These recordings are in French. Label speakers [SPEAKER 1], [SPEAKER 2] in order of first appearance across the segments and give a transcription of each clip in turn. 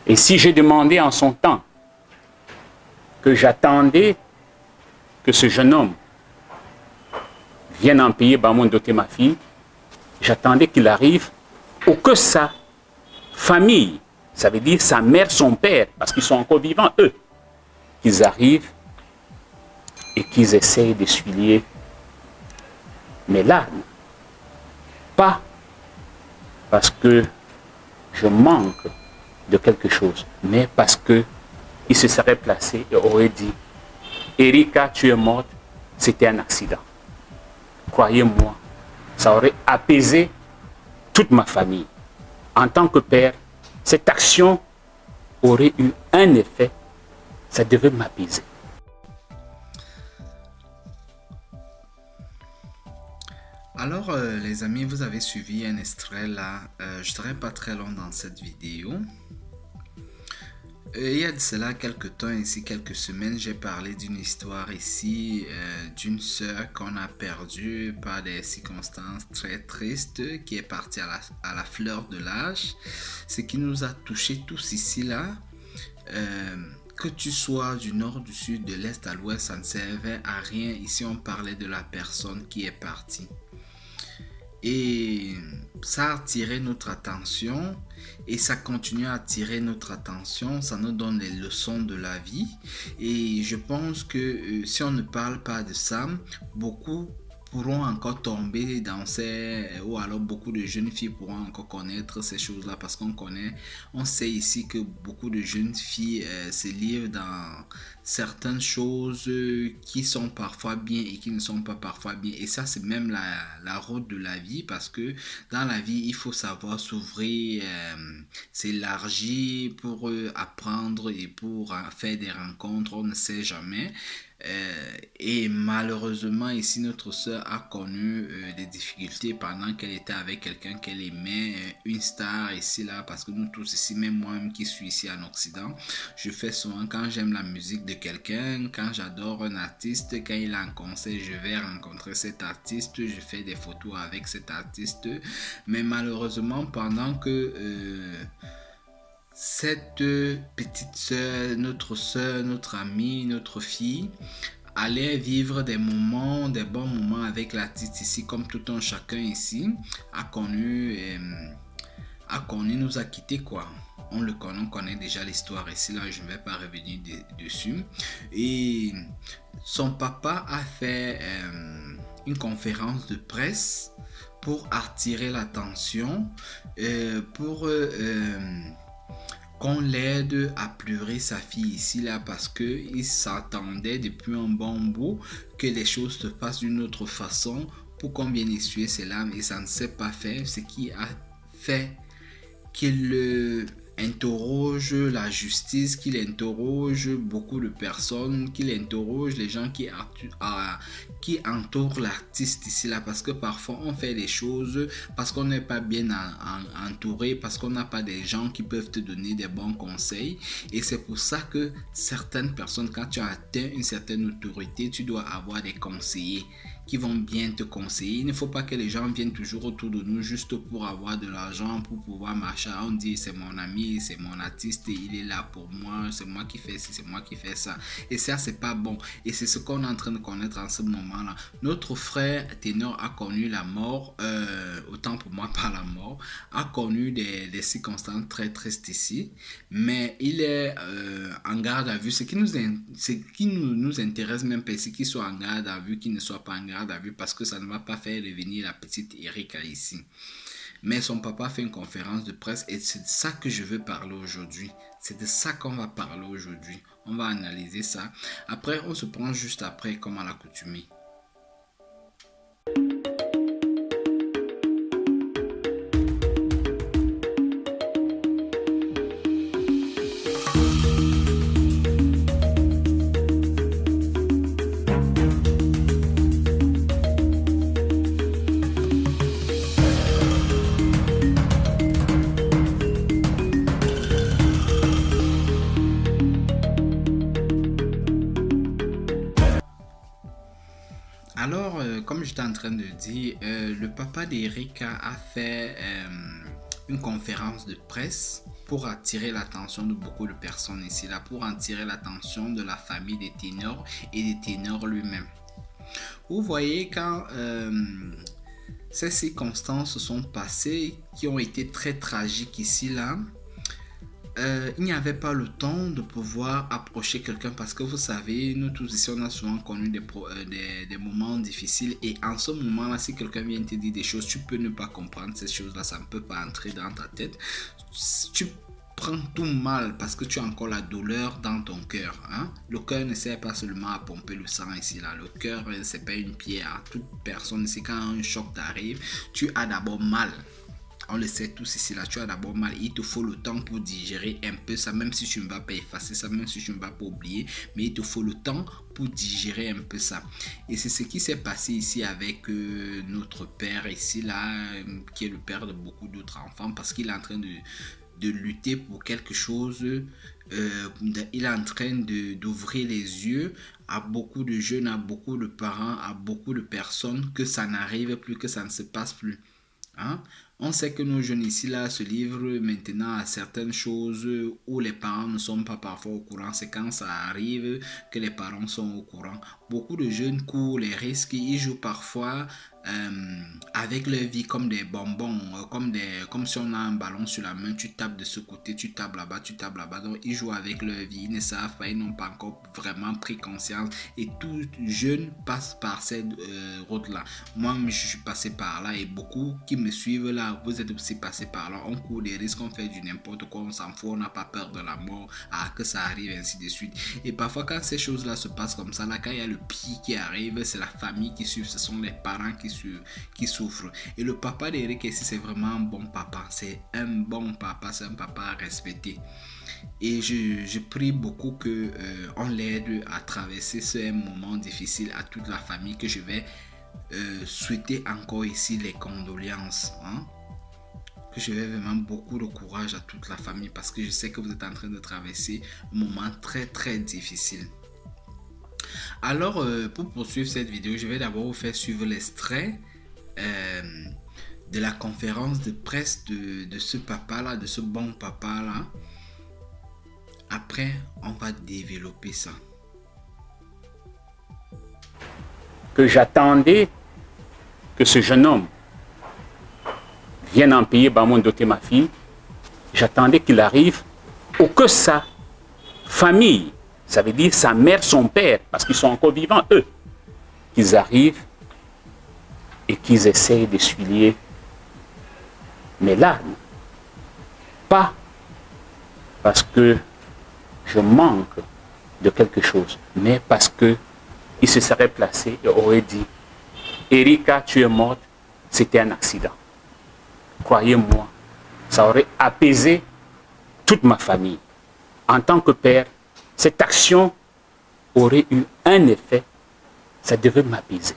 [SPEAKER 1] Et si j'ai demandé en son temps que j'attendais que ce jeune homme vienne en payer Bamon doter ma fille, j'attendais qu'il arrive ou que sa famille, ça veut dire sa mère, son père, parce qu'ils sont encore vivants, eux, qu'ils arrivent et qu'ils essayent d'essuyer mes larmes. Pas parce que je manque de quelque chose, mais parce que il se serait placé et aurait dit « Erika, tu es morte, c'était un accident. » Croyez-moi, ça aurait apaisé toute ma famille. En tant que père, cette action aurait eu un effet, ça devait m'apaiser.
[SPEAKER 2] Alors les amis, vous avez suivi un extrait là, je ne serai pas très long dans cette vidéo. Il y a de cela quelques temps, ici quelques semaines, j'ai parlé d'une histoire ici d'une sœur qu'on a perdue par des circonstances très tristes, qui est partie à la fleur de l'âge. Ce qui nous a touchés tous ici là, que tu sois du nord, du sud, de l'est à l'ouest, ça ne servait à rien. Ici on parlait de la personne qui est partie. Et ça a attiré notre attention et ça continue à attirer notre attention. Ça nous donne les leçons de la vie. Et je pense que si on ne parle pas de ça, beaucoup pourront encore tomber dans ou alors beaucoup de jeunes filles pourront encore connaître ces choses-là, parce on sait ici que beaucoup de jeunes filles se livrent dans certaines choses qui sont parfois bien et qui ne sont pas parfois bien. Et ça, c'est même la route de la vie, parce que dans la vie, il faut savoir s'ouvrir, s'élargir pour apprendre et pour faire des rencontres. On ne sait jamais. Et malheureusement ici notre soeur a connu des difficultés pendant qu'elle était avec quelqu'un qu'elle aimait, une star ici là, parce que nous tous ici, même moi-même qui suis ici en Occident, je fais souvent, quand j'aime la musique de quelqu'un, quand j'adore un artiste, quand il a un concert, je vais rencontrer cet artiste, je fais des photos avec cet artiste. Mais malheureusement, pendant que cette petite sœur, notre amie, notre fille, allait vivre des moments, des bons moments avec l'artiste ici, comme tout un chacun ici, nous a quitté quoi. On connaît déjà l'histoire ici, là je ne vais pas revenir dessus. Et son papa a fait une conférence de presse pour attirer l'attention, pour qu'on l'aide à pleurer sa fille ici là, parce qu'il s'attendait depuis un bon bout que les choses se passent d'une autre façon pour qu'on vienne essuyer ses larmes, et ça ne s'est pas fait, ce qui a fait qu'il interroge la justice, qu'il interroge beaucoup de personnes, qu'il interroge les gens qui entourent l'artiste ici là, parce que parfois on fait des choses parce qu'on n'est pas bien entouré, parce qu'on n'a pas des gens qui peuvent te donner des bons conseils. Et c'est pour ça que certaines personnes, quand tu as atteint une certaine autorité, tu dois avoir des conseillers qui vont bien te conseiller. Il ne faut pas que les gens viennent toujours autour de nous juste pour avoir de l'argent, pour pouvoir marcher. On dit c'est mon ami, c'est mon artiste, il est là pour moi, c'est moi qui fais ci, c'est moi qui fais ça. Et ça, c'est pas bon. Et c'est ce qu'on est en train de connaître en ce moment-là. Notre frère ténor a connu la mort, autant pour moi par la mort, a connu des circonstances très tristes ici, mais il est en garde à vue. Ce qui nous intéresse même pas, c'est qu'il soit en garde à vue, qu'il ne soit pas en garde à vue, parce que ça ne va pas faire revenir la petite Erika ici. Mais son papa fait une conférence de presse et c'est de ça que je veux parler aujourd'hui. C'est de ça qu'on va parler aujourd'hui. On va analyser ça. Après, on se prend juste après, comme à l'accoutumée. Alors, comme j'étais en train de dire, le papa d'Erika a fait une conférence de presse pour attirer l'attention de beaucoup de personnes ici, là, pour attirer l'attention de la famille des ténors et des ténors lui-même. Vous voyez, quand ces circonstances se sont passées, qui ont été très tragiques ici, là, il n'y avait pas le temps de pouvoir approcher quelqu'un parce que vous savez, nous tous ici, on a souvent connu des moments difficiles et en ce moment-là, si quelqu'un vient te dire des choses, tu peux ne pas comprendre ces choses-là, ça ne peut pas entrer dans ta tête. Tu prends tout mal parce que tu as encore la douleur dans ton cœur. Hein? Le cœur ne sert pas seulement à pomper le sang ici, là. Le cœur, c'est pas une pierre. Toute personne ici, quand un choc t'arrive, tu as d'abord mal. On le sait tous ici, là, tu as d'abord mal. Il te faut le temps pour digérer un peu ça, même si tu ne vas pas effacer ça, même si tu ne vas pas oublier. Mais il te faut le temps pour digérer un peu ça. Et c'est ce qui s'est passé ici avec notre père ici, là, qui est le père de beaucoup d'autres enfants, parce qu'il est en train de lutter pour quelque chose. Il est en train d'ouvrir les yeux à beaucoup de jeunes, à beaucoup de parents, à beaucoup de personnes, que ça n'arrive plus, que ça ne se passe plus. Hein? On sait que nos jeunes ici là se livrent maintenant à certaines choses où les parents ne sont pas parfois au courant. C'est quand ça arrive que les parents sont au courant. Beaucoup de jeunes courent les risques. Ils jouent parfois avec leur vie comme des bonbons, comme si on a un ballon sur la main, tu tapes de ce côté, tu tapes là-bas, tu tapes là-bas. Donc ils jouent avec leur vie, ils ne savent pas, ils n'ont pas encore vraiment pris conscience. Et tout jeune passe par cette route-là. Moi, je suis passé par là et beaucoup qui me suivent là, vous êtes aussi passé par là. On court des risques, on fait du n'importe quoi, on s'en fout, on n'a pas peur de la mort, que ça arrive, ainsi de suite. Et parfois, quand ces choses-là se passent comme ça, là, quand il y a le pire qui arrive, c'est la famille qui suit, ce sont les parents qui souffrent. Et le papa d'Eric ici, c'est vraiment un bon papa. C'est un bon papa, c'est un papa à respecter. Et je prie beaucoup que on l'aide à traverser ce moment difficile à toute la famille, que je vais souhaiter encore ici les condoléances. Hein? Que je vais vraiment beaucoup de courage à toute la famille parce que je sais que vous êtes en train de traverser un moment très très difficile. Alors, pour poursuivre cette vidéo, je vais d'abord vous faire suivre l'extrait de la conférence de presse de ce papa-là, de ce bon papa-là. Après, on va développer ça.
[SPEAKER 1] Que j'attendais que ce jeune homme vienne en payer Bamon doter ma fille. J'attendais qu'il arrive ou que sa famille, ça veut dire sa mère, son père, parce qu'ils sont encore vivants, eux, qu'ils arrivent et qu'ils essayent d'essuyer mes larmes. Pas parce que je manque de quelque chose, mais parce que il se serait placé et aurait dit « Erika, tu es morte, c'était un accident. » Croyez-moi, ça aurait apaisé toute ma famille. En tant que père, cette action aurait eu un effet, ça devait m'apaiser.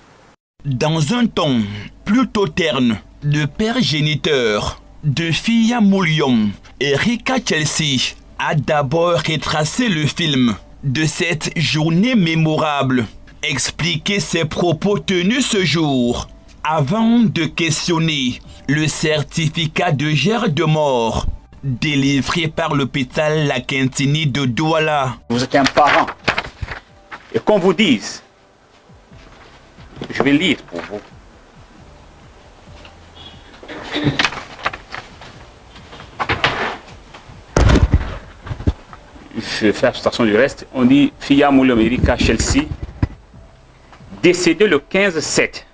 [SPEAKER 3] Dans un ton plutôt terne, le père géniteur de Fia Moulion, Erika Chelsea, a d'abord retracé le film de cette journée mémorable, expliqué ses propos tenus ce jour, avant de questionner le certificat de gère de mort délivré par l'hôpital La Quintini de Douala.
[SPEAKER 1] Vous êtes un parent. Et qu'on vous dise, je vais lire pour vous. Je vais faire abstraction du reste. On dit Fia Moulion Erika Chelsea, décédé le 15/7,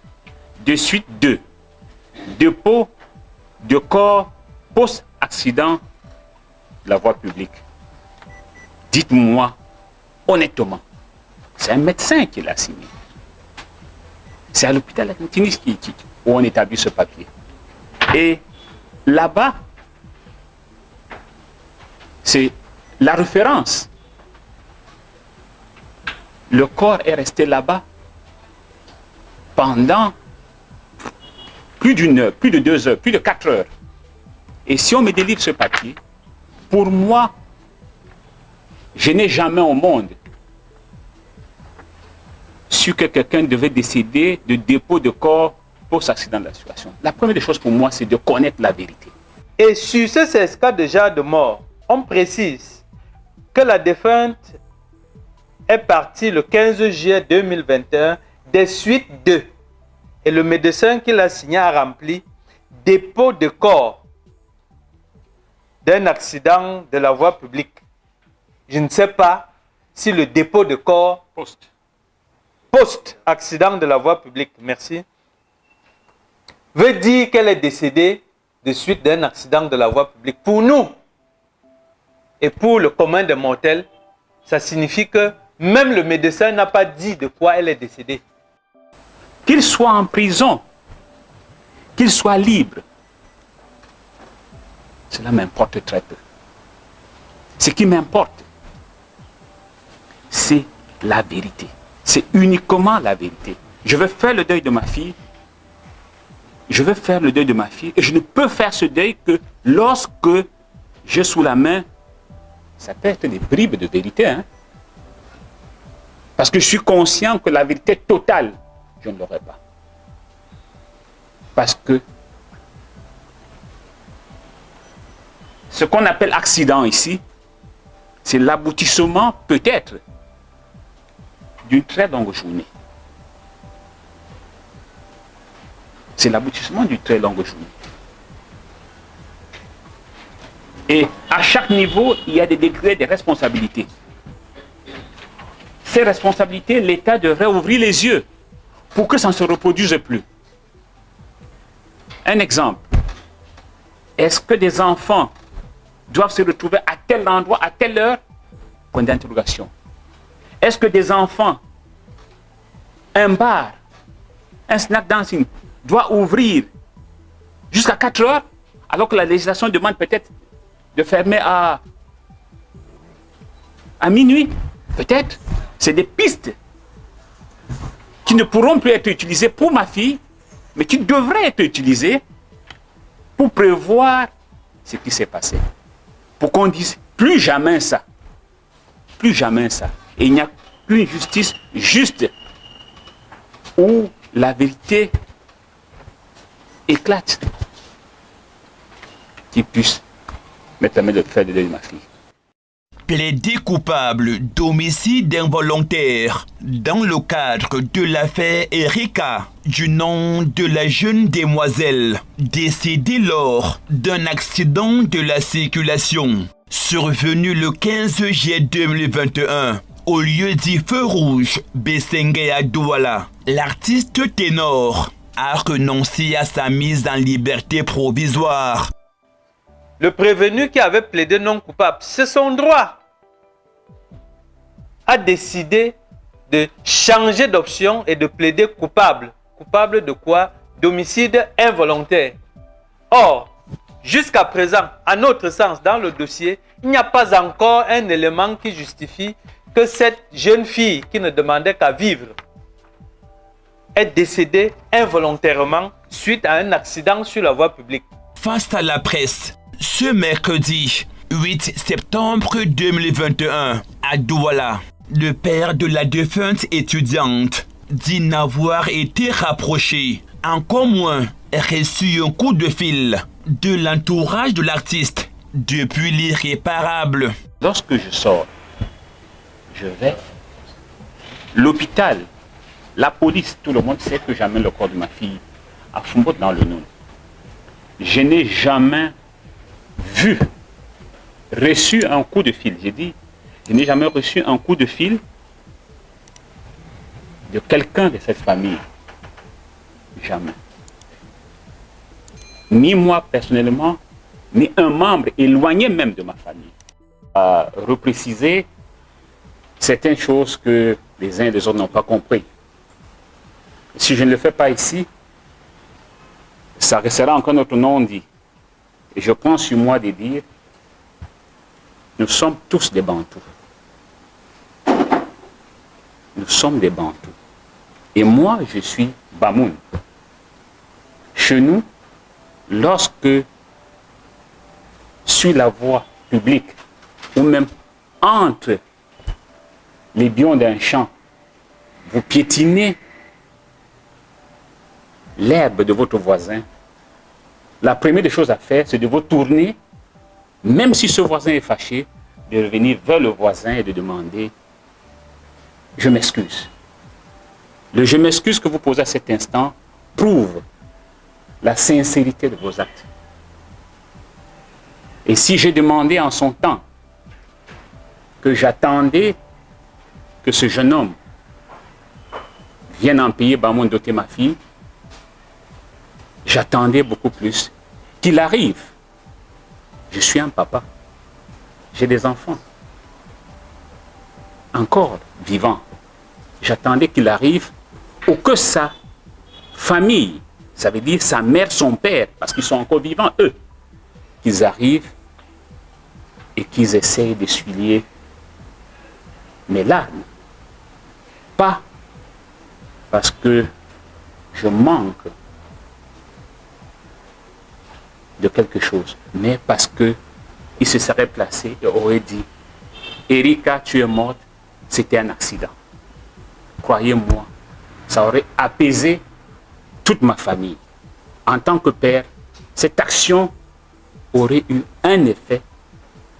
[SPEAKER 1] de suite 2, dépôt de corps post-accident de la voie publique. Dites-moi honnêtement, c'est un médecin qui l'a signé. C'est à l'hôpital Tunis où on établit ce papier. Et là-bas, c'est la référence. Le corps est resté là-bas pendant plus d'une heure, plus de 2 heures, plus de 4 heures. Et si on me délivre ce papier, pour moi, je n'ai jamais au monde su que quelqu'un devait décéder de dépôt de corps post-accident de la situation. La première des choses pour moi, c'est de connaître la vérité.
[SPEAKER 4] Et sur ce certificat déjà de mort, on précise que la défunte est partie le 15 juillet 2021 des suites de, et le médecin qui l'a signé a rempli dépôt de corps d'un accident de la voie publique. Je ne sais pas si le dépôt de corps post-accident de la voie publique, merci, veut dire qu'elle est décédée de suite d'un accident de la voie publique. Pour nous et pour le commun des mortels, ça signifie que même le médecin n'a pas dit de quoi elle est décédée.
[SPEAKER 1] Qu'il soit en prison, qu'il soit libre, cela m'importe très peu. Ce qui m'importe, c'est la vérité. C'est uniquement la vérité. Je veux faire le deuil de ma fille. Je veux faire le deuil de ma fille. Et je ne peux faire ce deuil que lorsque j'ai sous la main, ça peut être des bribes de vérité. Hein? Parce que je suis conscient que la vérité totale, je ne l'aurai pas. Parce que ce qu'on appelle accident ici, c'est l'aboutissement peut-être d'une très longue journée. C'est l'aboutissement d'une très longue journée. Et à chaque niveau, il y a des degrés de responsabilité. Ces responsabilités, l'État devrait ouvrir les yeux pour que ça ne se reproduise plus. Un exemple. Est-ce que des enfants doivent se retrouver à tel endroit, à telle heure? Point d'interrogation. Est-ce que des enfants, un bar, un snack dancing, doit ouvrir jusqu'à 4 heures, alors que la législation demande peut-être de fermer à minuit? Peut-être. C'est des pistes qui ne pourront plus être utilisées pour ma fille, mais qui devraient être utilisées pour prévoir ce qui s'est passé. Pour qu'on dise plus jamais ça. Plus jamais ça. Et il n'y a plus une justice juste où la vérité éclate. Qui puisse mettre la main de fer de deuil de ma fille.
[SPEAKER 3] Plaidé coupable d'homicide involontaire dans le cadre de l'affaire Erika, du nom de la jeune demoiselle décédée lors d'un accident de la circulation survenu le 15 juillet 2021 au lieu dit Feu Rouge Bessengue à Douala. L'artiste ténor a renoncé à sa mise en liberté provisoire.
[SPEAKER 4] Le prévenu qui avait plaidé non coupable, c'est son droit, a décidé de changer d'option et de plaider coupable. Coupable de quoi? D'homicide involontaire. Or, jusqu'à présent, à notre sens, dans le dossier, il n'y a pas encore un élément qui justifie que cette jeune fille qui ne demandait qu'à vivre est décédée involontairement suite à un accident sur la voie publique.
[SPEAKER 3] Face à la presse, ce mercredi 8 septembre 2021, à Douala, le père de la défunte étudiante dit n'avoir été rapproché, encore moins reçu un coup de fil de l'entourage de l'artiste depuis l'irréparable.
[SPEAKER 1] Lorsque je sors, je vais. L'hôpital, la police, tout le monde sait que j'amène le corps de ma fille à Fumbo dans le Noun. Je n'ai jamais reçu un coup de fil. J'ai dit, je n'ai jamais reçu un coup de fil de quelqu'un de cette famille. Jamais. Ni moi personnellement, ni un membre éloigné même de ma famille. À repréciser certaines choses que les uns et les autres n'ont pas compris. Si je ne le fais pas ici, ça restera encore notre non-dit. Et je prends sur moi de dire, nous sommes tous des Bantous. Nous sommes des Bantous. Et moi, je suis Bamoun. Chez nous, lorsque sur la voie publique, ou même entre les bions d'un champ, vous piétinez l'herbe de votre voisin, la première des choses à faire, c'est de vous tourner même si ce voisin est fâché, de revenir vers le voisin et de demander « je m'excuse ». Le « je m'excuse » que vous posez à cet instant prouve la sincérité de vos actes. Et si j'ai demandé en son temps que j'attendais que ce jeune homme vienne en payer Bamon doter ma fille, j'attendais beaucoup plus qu'il arrive. Je suis un papa. J'ai des enfants. Encore vivants. J'attendais qu'il arrive ou que sa famille, ça veut dire sa mère, son père, parce qu'ils sont encore vivants, eux, qu'ils arrivent et qu'ils essayent d'essuyer mes larmes. Pas parce que je manque de quelque chose, mais parce que il se serait placé et aurait dit « Erika, tu es morte, c'était un accident. » Croyez-moi, ça aurait apaisé toute ma famille. En tant que père, cette action aurait eu un effet,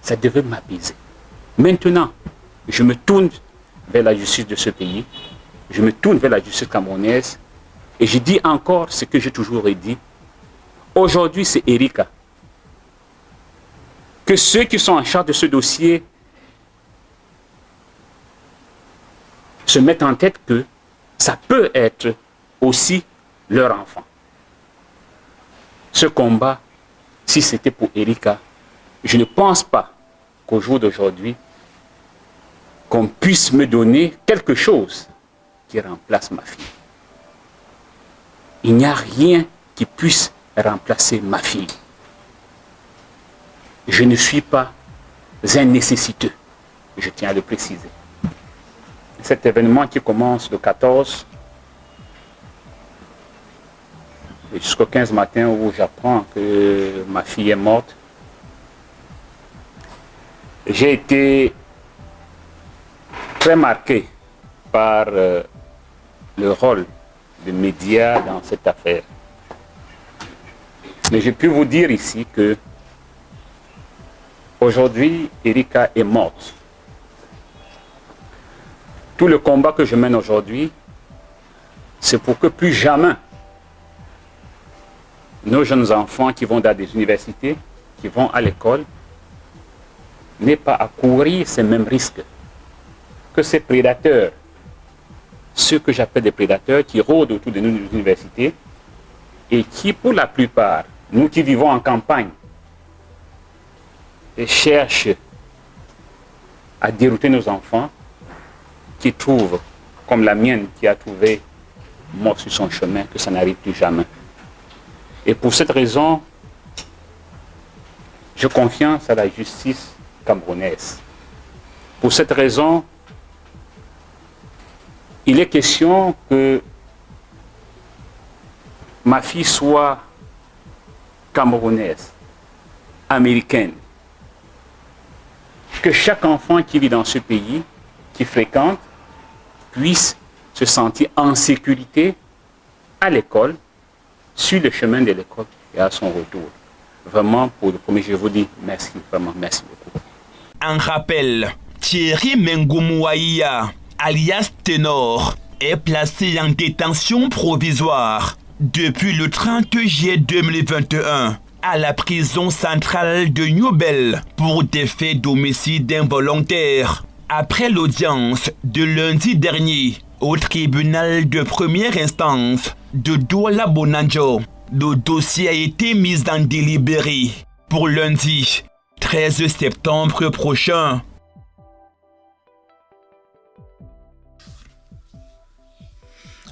[SPEAKER 1] ça devait m'apaiser. Maintenant, je me tourne vers la justice de ce pays, je me tourne vers la justice camerounaise et je dis encore ce que j'ai toujours dit. Aujourd'hui, c'est Erika. Que ceux qui sont en charge de ce dossier se mettent en tête que ça peut être aussi leur enfant. Ce combat, si c'était pour Erika, je ne pense pas qu'au jour d'aujourd'hui, qu'on puisse me donner quelque chose qui remplace ma fille. Il n'y a rien qui puisse remplacer ma fille. Je ne suis pas un nécessiteux, je tiens à le préciser. Cet événement qui commence le 14 jusqu'au 15 matin où j'apprends que ma fille est morte, j'ai été très marqué par le rôle des médias dans cette affaire. Mais je peux vous dire ici que aujourd'hui, Erika est morte. Tout le combat que je mène aujourd'hui, c'est pour que plus jamais nos jeunes enfants qui vont dans des universités, qui vont à l'école, n'aient pas à courir ces mêmes risques. Que ces prédateurs, ceux que j'appelle des prédateurs, qui rôdent autour de nos universités et qui, pour la plupart, nous qui vivons en campagne, et cherchent à dérouter nos enfants, qui trouvent, comme la mienne qui a trouvé mort sur son chemin, que ça n'arrive plus jamais. Et pour cette raison, je confiance à la justice camerounaise. Pour cette raison, il est question que ma fille soit camerounaise, américaine, que chaque enfant qui vit dans ce pays, qui fréquente, puisse se sentir en sécurité à l'école, sur le chemin de l'école et à son retour. Vraiment, pour le premier, je vous dis merci, vraiment, merci beaucoup.
[SPEAKER 3] En rappel, Thierry Mengoumouaïa, alias Ténor, est placé en détention provisoire depuis le 30 juillet 2021 à la prison centrale de Newbel pour des faits d'homicide involontaire. Après l'audience de lundi dernier au tribunal de première instance de Douala Bonanjo, le dossier a été mis en délibéré pour lundi 13 septembre prochain.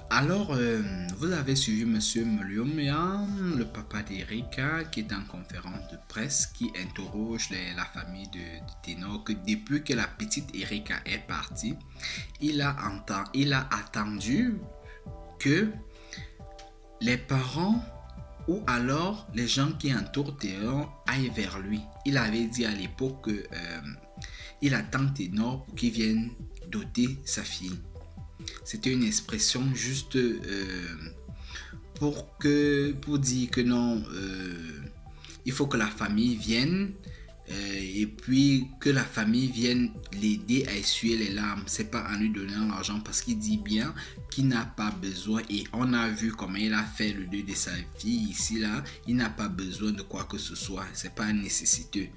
[SPEAKER 2] Alors, vous avez suivi M. Moliomia, le papa d'Erika, qui est en conférence de presse, qui interroge la famille de Ténor, que depuis que la petite Erika est partie, il a attendu que les parents ou alors les gens qui entourent Ténor aillent vers lui. Il avait dit à l'époque qu'il attend Ténor pour qu'il vienne doter sa fille. C'était une expression juste pour dire que non, il faut que la famille vienne et puis que la famille vienne l'aider à essuyer les larmes. C'est pas en lui donnant l'argent parce qu'il dit bien qu'il n'a pas besoin, et on a vu comment il a fait le deuil de sa fille ici là. Il n'a pas besoin de quoi que ce soit, c'est pas nécessiteux.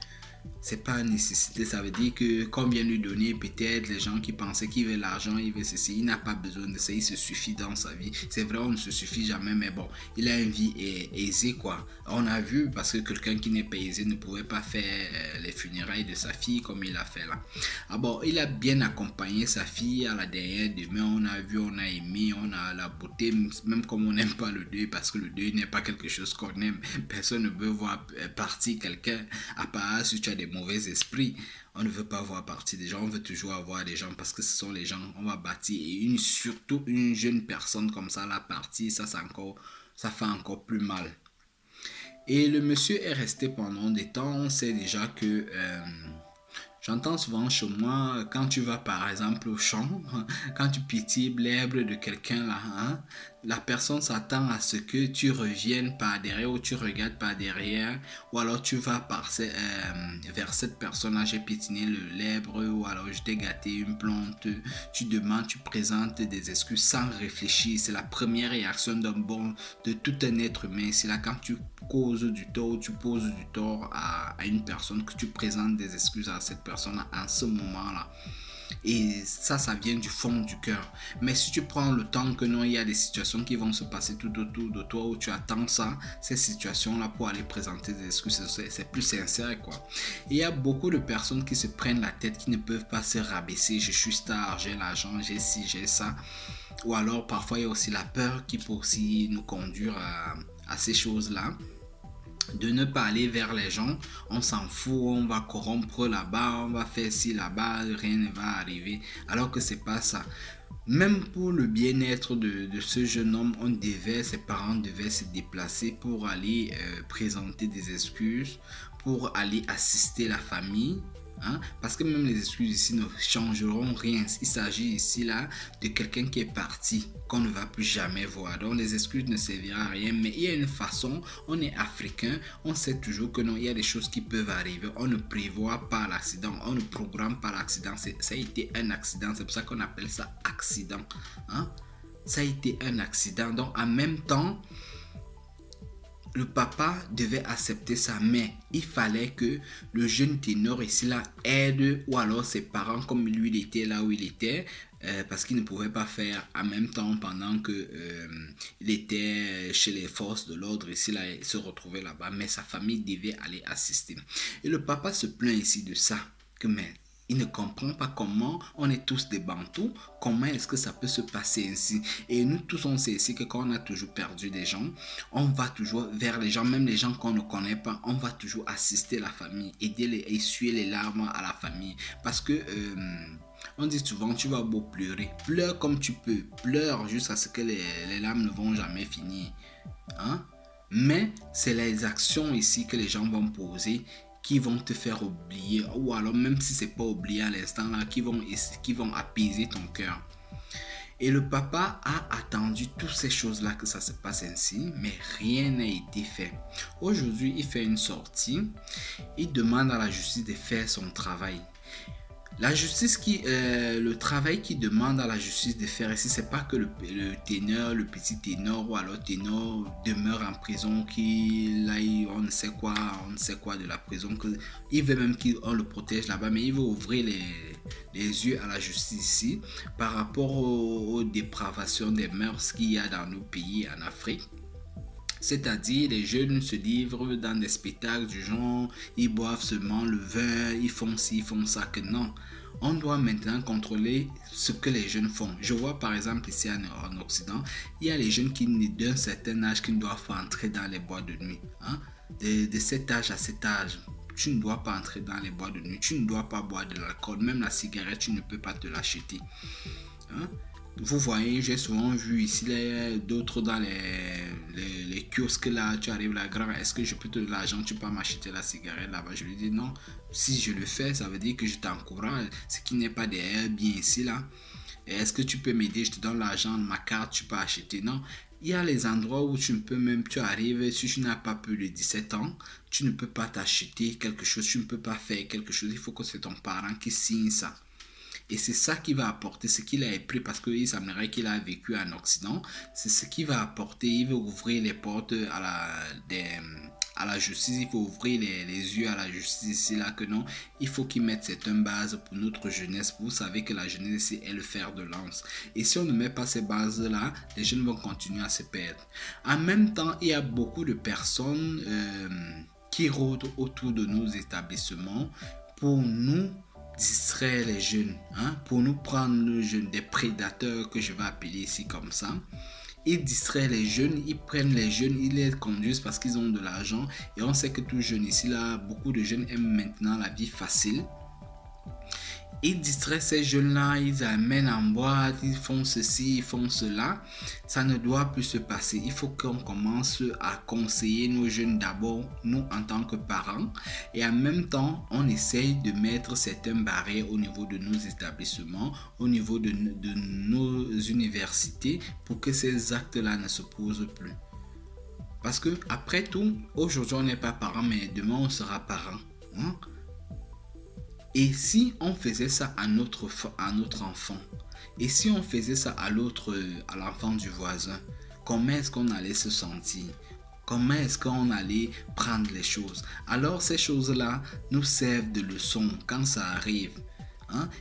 [SPEAKER 2] C'est pas une nécessité, ça veut dire que comme vient lui donner peut-être les gens qui pensaient qu'il veut l'argent, il veut ceci, il n'a pas besoin de ça, il se suffit dans sa vie. C'est vrai, on ne se suffit jamais, mais bon, il a une vie aisée quoi. On a vu parce que quelqu'un qui n'est pas aisé ne pouvait pas faire les funérailles de sa fille comme il a fait là. Ah bon, il a bien accompagné sa fille à la dernière demeure, on a vu, on a aimé, on a la beauté, même comme on n'aime pas le deuil, parce que le deuil n'est pas quelque chose qu'on aime. Personne ne veut voir partir quelqu'un, à part si tu as des mauvais esprits. On ne veut pas voir partir des gens, on veut toujours avoir des gens parce que ce sont les gens, on va bâtir. Et surtout une jeune personne comme ça, la partie, ça fait encore plus mal. Et le monsieur est resté pendant des temps. On sait déjà que j'entends souvent chez moi, quand tu vas par exemple au champ, quand tu pities l'herbe de quelqu'un là, hein, la personne s'attend à ce que tu reviennes par derrière ou tu regardes par derrière, ou alors tu vas vers cette personne là, j'ai piétiné l'herbe, ou alors je t'ai gâté une plante, tu demandes, tu présentes des excuses sans réfléchir. C'est la première réaction de tout un être humain. C'est là quand tu causes du tort, tu poses du tort à une personne, que tu présentes des excuses à cette personne en ce moment là. Et ça vient du fond du cœur. Mais si tu prends le temps que non, il y a des situations qui vont se passer tout autour de toi où tu attends ça, ces situations-là pour aller présenter des excuses, c'est plus sincère quoi. Et il y a beaucoup de personnes qui se prennent la tête, qui ne peuvent pas se rabaisser. Je suis star, j'ai l'argent, j'ai ci, j'ai ça. Ou alors parfois il y a aussi la peur qui peut aussi nous conduire à ces choses-là. De ne pas aller vers les gens, on s'en fout, on va corrompre là-bas, on va faire ci là-bas, rien ne va arriver, alors que c'est pas ça. Même pour le bien-être de ce jeune homme, ses parents devaient se déplacer pour aller présenter des excuses, pour aller assister la famille. Hein? Parce que même les excuses ici ne changeront rien. Il s'agit ici là de quelqu'un qui est parti, qu'on ne va plus jamais voir. Donc les excuses ne serviront à rien. Mais il y a une façon, on est africain, on sait toujours que non, il y a des choses qui peuvent arriver. On ne prévoit pas l'accident, on ne programme pas l'accident. Ça a été un accident, c'est pour ça qu'on appelle ça accident. Hein? Ça a été un accident. Donc en même temps, le papa devait accepter ça, mais il fallait que le jeune ténor ici là aide, ou alors ses parents, comme lui il était là où il était, parce qu'il ne pouvait pas faire en même temps pendant que il était chez les forces de l'ordre ici là, il se retrouvait là-bas, mais sa famille devait aller assister. Et le papa se plaint ici de ça, que mais il ne comprend pas comment, on est tous des Bantous, comment est-ce que ça peut se passer ainsi. Et nous tous on sait ici que quand on a toujours perdu des gens, on va toujours vers les gens, même les gens qu'on ne connaît pas, on va toujours assister la famille, aider essuyer les larmes à la famille. Parce que on dit souvent, tu vas beau pleurer, pleure comme tu peux, pleure jusqu'à ce que les larmes ne vont jamais finir. Hein? Mais c'est les actions ici que les gens vont poser qui vont te faire oublier, ou alors même si c'est pas oublier à l'instant là, qui vont apaiser ton cœur. Et le papa a attendu toutes ces choses là que ça se passe ainsi, mais rien n'a été fait. Aujourd'hui il fait une sortie, il demande à la justice de faire son travail. La justice le travail qui demande à la justice de faire ici, c'est pas que le ténor, le petit ténor ou alors ténor demeure en prison, qu'il aille on ne sait quoi de la prison, il veut même qu'on le protège là-bas, mais il veut ouvrir les yeux à la justice ici par rapport aux dépravations des mœurs qu'il y a dans nos pays en Afrique. C'est-à-dire, les jeunes se livrent dans des spectacles du genre, ils boivent seulement le vin, ils font ci, ils font ça, que non. On doit maintenant contrôler ce que les jeunes font. Je vois par exemple ici en Occident, il y a les jeunes qui d'un certain âge qui ne doivent pas entrer dans les boîtes de nuit. Hein? De cet âge à cet âge, tu ne dois pas entrer dans les boîtes de nuit, tu ne dois pas boire de l'alcool, même la cigarette, tu ne peux pas te l'acheter. Hein? Vous voyez, j'ai souvent vu ici d'autres dans les kiosques là, tu arrives là, grand, est-ce que je peux te donner l'argent, tu peux m'acheter la cigarette là-bas? Je lui dis non, si je le fais, ça veut dire que je t'encourage, ce qui n'est pas derrière bien ici là. Est-ce que tu peux m'aider, je te donne l'argent, ma carte, tu peux acheter? Non, Il y a les endroits où tu arrives, si tu n'as pas plus de 17 ans, tu ne peux pas t'acheter quelque chose, tu ne peux pas faire quelque chose. Il faut que c'est ton parent qui signe ça. Et c'est ça qui va apporter ce qu'il a appris parce qu'il semblerait qu'il a vécu en Occident. C'est ce qui va apporter, il veut ouvrir les portes à la justice, il faut ouvrir les yeux à la justice ici là que non, il faut qu'ils mettent certaines bases pour notre jeunesse. Vous savez que la jeunesse est le fer de lance. Et si on ne met pas ces bases là, les jeunes vont continuer à se perdre. En même temps, il y a beaucoup de personnes qui rôdent autour de nos établissements pour nous distraire les jeunes, pour nous prendre les jeunes, des prédateurs que je vais appeler ici comme ça. Ils distraient les jeunes, ils prennent les jeunes, ils les conduisent parce qu'ils ont de l'argent. Et on sait que tout jeune ici, là, beaucoup de jeunes aiment maintenant la vie facile. Ils distraient ces jeunes-là, ils amènent en boîte, ils font ceci, ils font cela. Ça ne doit plus se passer. Il faut qu'on commence à conseiller nos jeunes d'abord, nous en tant que parents. Et en même temps, on essaye de mettre certaines barrières au niveau de nos établissements, au niveau de nos universités, pour que ces actes-là ne se posent plus. Parce que après tout, aujourd'hui on n'est pas parents, mais demain on sera parents. Et si on faisait ça à notre enfant, et si on faisait ça à l'enfant du voisin, comment est-ce qu'on allait se sentir? Comment est-ce qu'on allait prendre les choses? Alors ces choses-là nous servent de leçon quand ça arrive.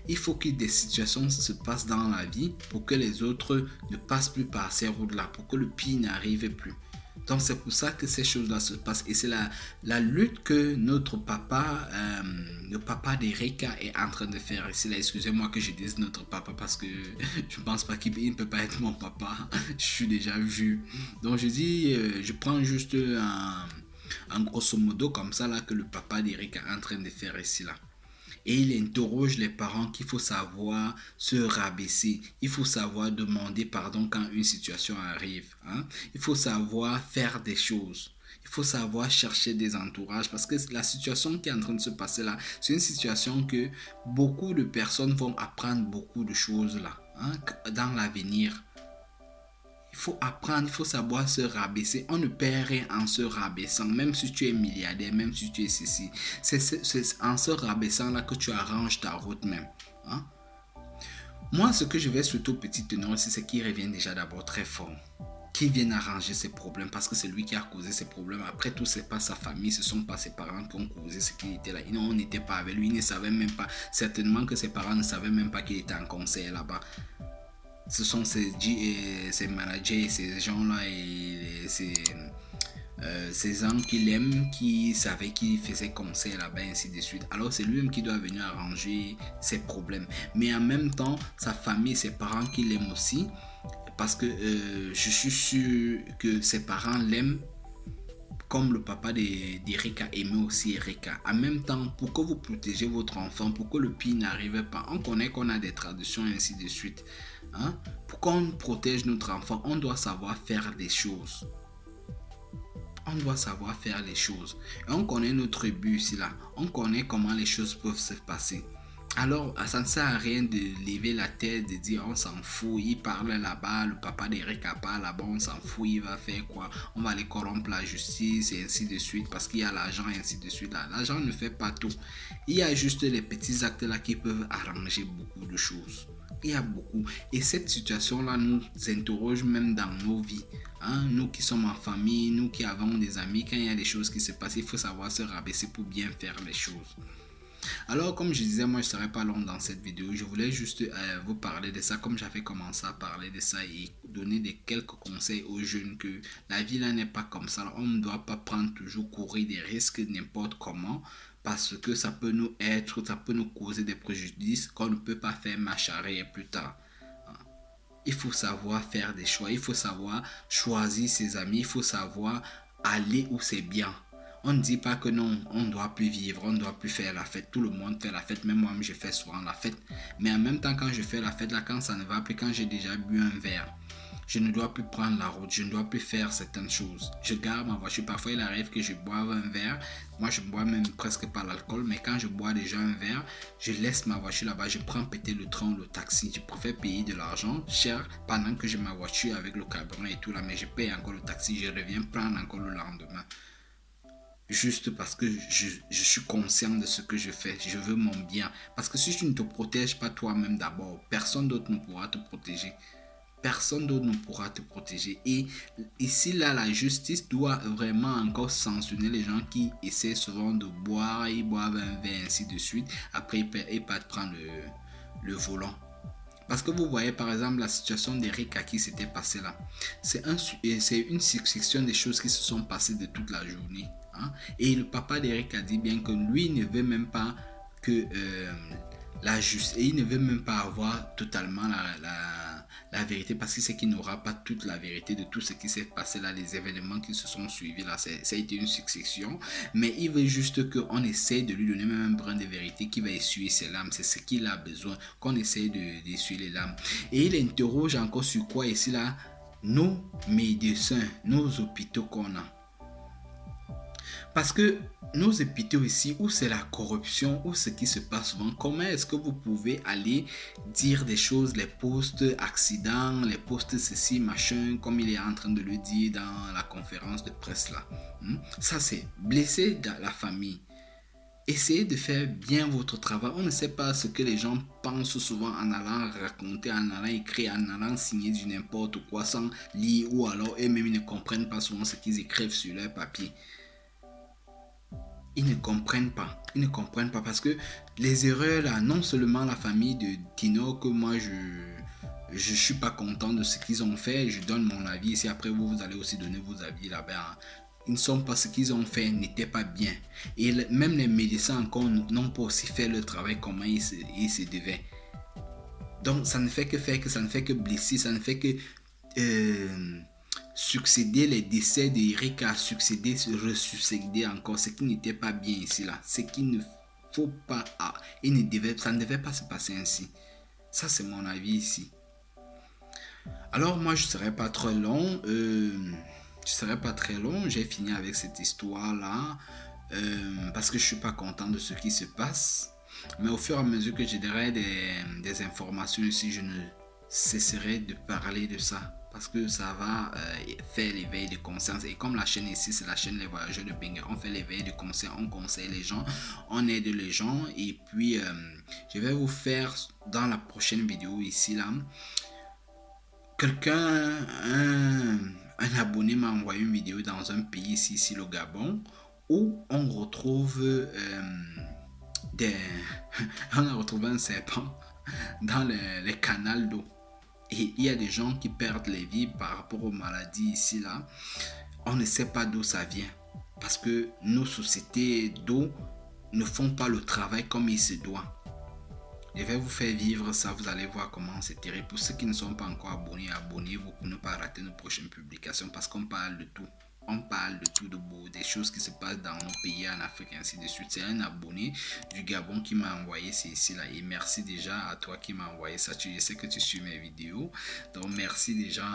[SPEAKER 2] Il faut que des situations se passent dans la vie pour que les autres ne passent plus par ces routes-là, pour que le pire n'arrive plus. Donc c'est pour ça que ces choses-là se passent. Et c'est la lutte que notre papa, le papa d'Erika est en train de faire ici. Excusez-moi que je dise notre papa parce que je ne pense pas qu'il ne peut pas être mon papa. Je suis déjà vu. Donc je dis, je prends juste un grosso modo comme ça là que le papa d'Erika est en train de faire ici là. Et il interroge les parents qu'il faut savoir se rabaisser. Il faut savoir demander pardon quand une situation arrive. Il faut savoir faire des choses. Il faut savoir chercher des entourages parce que la situation qui est en train de se passer là, c'est une situation que beaucoup de personnes vont apprendre beaucoup de choses là dans l'avenir. Il faut apprendre, il faut savoir se rabaisser. On ne perd rien en se rabaissant. Même si tu es milliardaire, même si tu es ceci. C'est en se rabaissant là que tu arranges ta route même. Moi, ce que je vais surtout petit tenir aussi, c'est qu'il revient déjà d'abord très fort. Qu'il vienne arranger ses problèmes parce que c'est lui qui a causé ses problèmes. Après tout, c'est pas sa famille, ce sont pas ses parents qui ont causé ce qui était là. On n'était pas avec lui, il ne savait même pas. Certainement que ses parents ne savaient même pas qu'il était en conseil là-bas. Ce sont ces managers, ces gens-là et ces gens qu'il aime, qui savaient qu'il faisait conseil là-bas, ainsi de suite. Alors c'est lui-même qui doit venir arranger ses problèmes. Mais en même temps, sa famille, ses parents qui l'aiment aussi, parce que je suis sûr que ses parents l'aiment comme le papa d'Erika aimait aussi Erika. En même temps, pour que vous protégez votre enfant, pour que le pire n'arrive pas, on connaît qu'on a des traditions et ainsi de suite. Pour qu'on protège notre enfant, on doit savoir faire des choses. On doit savoir faire les choses. Et on connaît notre but ici là. On connaît comment les choses peuvent se passer. Alors, ça ne sert à rien de lever la tête, de dire on s'en fout, il parle là-bas, le papa d'Erika parle là-bas, on s'en fout, il va faire quoi? On va aller corrompre la justice et ainsi de suite parce qu'il y a l'argent et ainsi de suite. L'argent ne fait pas tout. Il y a juste les petits actes là qui peuvent arranger beaucoup de choses. Il y a beaucoup. Et cette situation-là nous interroge même dans nos vies. Nous qui sommes en famille, nous qui avons des amis, quand il y a des choses qui se passent, il faut savoir se rabaisser pour bien faire les choses. Alors comme je disais, moi je ne serai pas long dans cette vidéo, je voulais juste vous parler de ça comme j'avais commencé à parler de ça et donner quelques conseils aux jeunes que la vie là n'est pas comme ça. On ne doit pas prendre toujours courir des risques n'importe comment parce que ça peut nous causer des préjudices qu'on ne peut pas faire marche arrière plus tard. Il faut savoir faire des choix, il faut savoir choisir ses amis, il faut savoir aller où c'est bien. On ne dit pas que non, on ne doit plus vivre, on ne doit plus faire la fête. Tout le monde fait la fête, même moi je fais souvent la fête. Mais en même temps, quand je fais la fête, là, quand ça ne va plus, quand j'ai déjà bu un verre, je ne dois plus prendre la route, je ne dois plus faire certaines choses. Je garde ma voiture. Parfois, il arrive que je boive un verre. Moi, je bois même presque pas l'alcool, mais quand je bois déjà un verre, je laisse ma voiture là-bas. Je prends peut-être le train ou le taxi. Je préfère payer de l'argent cher pendant que j'ai ma voiture avec le carburant et tout là, mais je paye encore le taxi. Je reviens prendre encore le lendemain. Juste parce que je suis conscient de ce que je fais. Je veux mon bien. Parce que si tu ne te protèges pas toi-même d'abord, personne d'autre ne pourra te protéger. Personne d'autre ne pourra te protéger. Et ici, là, la justice doit vraiment encore sanctionner les gens qui essaient souvent de boire. Ils boivent un verre, ainsi de suite. Après, ils partent prendre le volant. Parce que vous voyez par exemple la situation d'Eric à qui s'était passé là. C'est une succession des choses qui se sont passées de toute la journée. Hein? Et le papa d'Eric a dit bien que lui ne veut même pas que la justice, et il ne veut même pas avoir totalement la vérité parce qu'il sait qu'il n'aura pas toute la vérité de tout ce qui s'est passé là, les événements qui se sont suivis là, ça a été une succession, mais il veut juste qu'on essaye de lui donner même un brin de vérité qui va essuyer ses larmes, c'est ce qu'il a besoin, qu'on essaye d'essuyer les larmes. Et il interroge encore sur quoi ici là, nos médecins, nos hôpitaux qu'on a. Parce que nos hôpitaux ici, où c'est la corruption, où ce qui se passe souvent, comment est-ce que vous pouvez aller dire des choses, les postes accidents, les postes ceci, machin, comme il est en train de le dire dans la conférence de presse là. Ça c'est blesser dans la famille. Essayez de faire bien votre travail. On ne sait pas ce que les gens pensent souvent en allant raconter, en allant écrire, en allant signer du n'importe quoi sans lire ou alors eux-mêmes ils ne comprennent pas souvent ce qu'ils écrivent sur leur papier. Ils ne comprennent pas. Ils ne comprennent pas parce que les erreurs là, non seulement la famille de Tino, que moi je suis pas content de ce qu'ils ont fait, je donne mon avis ici, après vous allez aussi donner vos avis là-bas. Ils ne sont pas, ce qu'ils ont fait n'était pas bien. Et même les médecins encore n'ont pas aussi fait le travail comment ils se devaient. Donc ça ne fait que faire que ça ne fait que blesser, ça ne fait que succéder les décès d'Eric à succéder, ressuccéder encore, ce qui n'était pas bien ici là, ce qu'il ne faut pas, ça ne devait pas se passer ainsi. Ça c'est mon avis ici. Alors moi je serai pas trop long, j'ai fini avec cette histoire là parce que je suis pas content de ce qui se passe, mais au fur et à mesure que j'ai des informations ici, je ne cesserai de parler de ça. Parce que ça va faire l'éveil de conscience. Et comme la chaîne ici, c'est la chaîne Les Voyageurs de Benga, on fait l'éveil de conscience, on conseille les gens, on aide les gens. Et puis, je vais vous faire dans la prochaine vidéo ici, là, un abonné m'a envoyé une vidéo dans un pays ici, le Gabon, où on retrouve on a retrouvé un serpent dans les canals d'eau. Et il y a des gens qui perdent les vies par rapport aux maladies ici là. On ne sait pas d'où ça vient. Parce que nos sociétés d'eau ne font pas le travail comme il se doit. Je vais vous faire vivre ça, vous allez voir comment c'est terrible. Pour ceux qui ne sont pas encore abonnés, abonnez-vous pour ne pas rater nos prochaines publications. Parce qu'on parle de tout. On parle de tout, des choses qui se passent dans nos pays, en Afrique, ainsi de suite. C'est un abonné du Gabon qui m'a envoyé ceci là. Et merci déjà à toi qui m'a envoyé ça. Je sais que tu suis mes vidéos. Donc merci déjà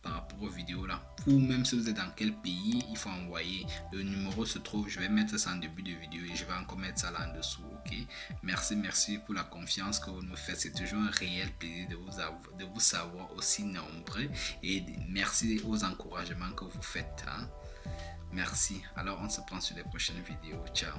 [SPEAKER 2] par rapport aux vidéos là. Ou même si vous êtes dans quel pays, il faut envoyer. Le numéro se trouve, je vais mettre ça en début de vidéo et je vais encore mettre ça là en dessous. Ok. Merci pour la confiance que vous nous faites. C'est toujours un réel plaisir de vous savoir aussi nombreux. Et merci aux encouragements que vous faites. Hein? Merci. Alors on se prend sur les prochaines vidéos. Ciao.